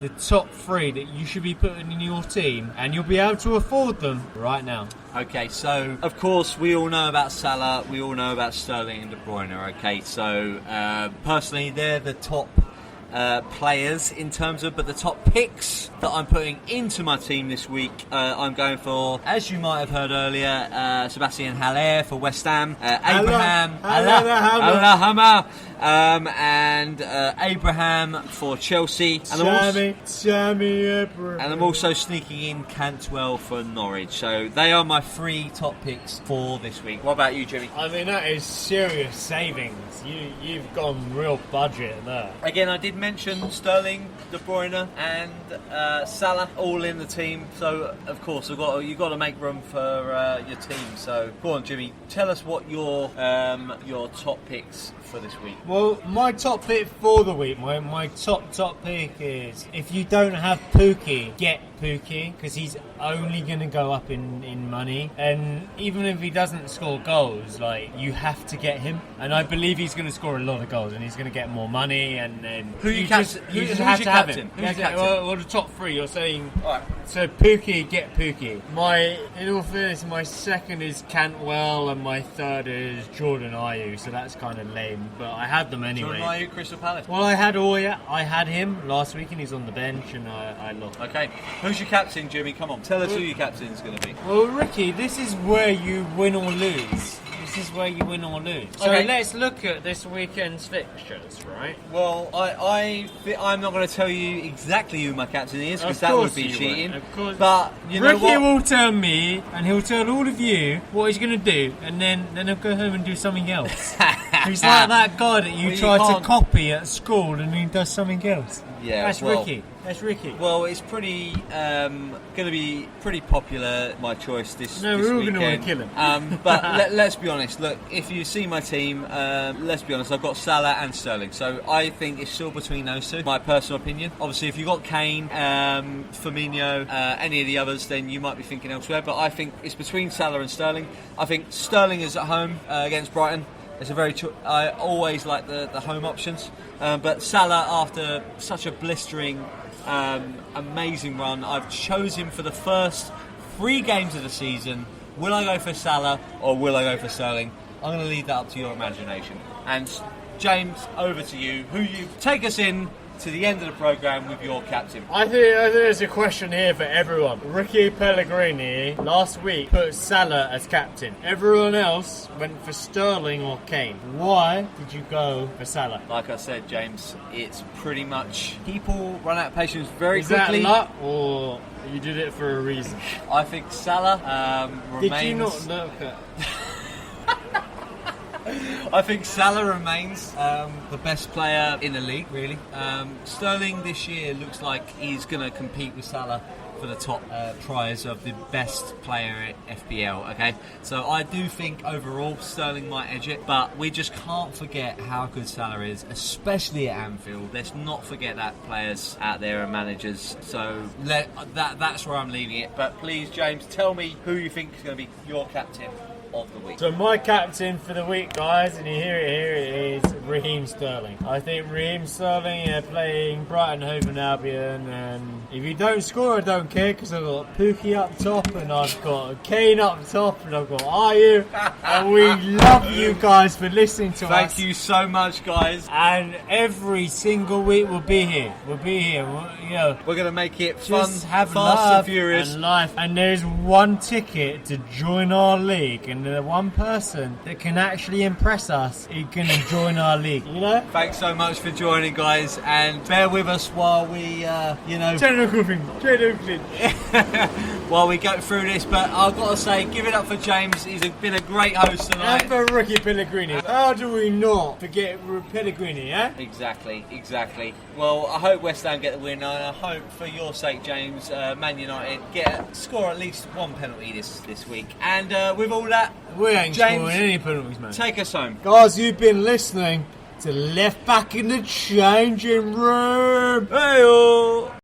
the top 3 that you should be putting in your team, and you'll be able to afford them right now. Okay, so of course we all know about Salah, we all know about Sterling and De Bruyne. Okay, so personally they're the top players in terms of, but the top picks that I'm putting into my team this week, I'm going for, as you might have heard earlier, Sebastian Haller for West Ham, Abraham, and Abraham for Chelsea, and I'm also sneaking in Cantwell for Norwich. So they are my 3 top picks for this week. What about you, Jimmy? I mean, that is serious savings. You've gone real budget there. Again, I did mention Sterling, De Bruyne and Salah all in the team, so of course you've got to make room for your team. So go on, Jimmy, tell us what your top picks for this week. Well, my top pick for the week, my top pick is, if you don't have Pookie, get Pookie, because he's only going to go up in money, and even if he doesn't score goals, like, you have to get him, and I believe he's going to score a lot of goals and he's going to get more money, and then you just have to have him. Well, the top 3 you're saying. Right. So Pookie, get Pookie. In all fairness, my second is Cantwell and my third is Jordan Ayew, so that's kind of lame, but I had them anyway. Jordan Ayew, Crystal Palace. Well, I had him last week and he's on the bench, and I lost. Okay, who's your captain, Jimmy? Come on, tell us who your captain is going to be. Well, Ricky, this is where you win or lose. So Okay. Let's look at this weekend's fixtures, right? Well, I'm not going to tell you exactly who my captain is, because that would be cheating. Of course. But you know Ricky what? will tell me, and he'll tell all of you what he's going to do, and then he'll go home and do something else. He's like that guy that you try to copy at school, and he does something else. Yeah, That's Ricky. Well, it's pretty going to be pretty popular, my choice this No, we're all weekend. going to want to kill him. But let's be honest. Look, if you see my team, let's be honest. I've got Salah and Sterling, so I think it's still between those 2. My personal opinion. Obviously, if you've got Kane, Firmino, any of the others, then you might be thinking elsewhere. But I think it's between Salah and Sterling. I think Sterling is at home against Brighton. It's I always like the home options, but Salah, after such a blistering, amazing run, I've chosen him for the first 3 games of the season. Will I go for Salah or will I go for Sterling? I'm going to leave that up to your imagination. And James, over to you. Who you take us in to the end of the programme with your captain? I think there's a question here for everyone. Ricky Pellegrini last week put Salah as captain. Everyone else went for Sterling or Kane. Why did you go for Salah? Like I said, James, it's pretty much people run out of patience very Is quickly. Is that luck, or you did it for a reason? I think Salah remains... Did you not look at... I think Salah remains the best player in the league, really. Sterling this year looks like he's going to compete with Salah for the top prize of the best player at FPL, okay? So I do think overall Sterling might edge it, but we just can't forget how good Salah is, especially at Anfield. Let's not forget that players out there are managers. So that's where I'm leaving it. But please, James, tell me who you think is going to be your captain of the week. So my captain for the week, guys, and here it is, Raheem Sterling. I think Raheem Sterling playing Brighton Hove and Albion, and if you don't score, I don't care, because I've got Pookie up top, and I've got Kane up top, and I've got Ayew, and we love you guys for listening to us. Thank you so much, guys. And every single week we'll be here. We're going to make it fun, just have fast love and furious. And life. And there's one ticket to join our league, and the one person that can actually impress us is going to join our league, you know? Thanks so much for joining, guys, and bear with us while we, while we go through this. But I've got to say, give it up for James. He's been a great host tonight. And for Ricky Pellegrini. How do we not forget Pellegrini, eh? Exactly. Well, I hope West Ham get the win, and I hope, for your sake, James, Man United score at least 1 penalty this week. And with all that, we ain't James, scoring any penalties, man. Take us home. Guys, you've been listening to Left Back in the Changing Room. Hey-oh.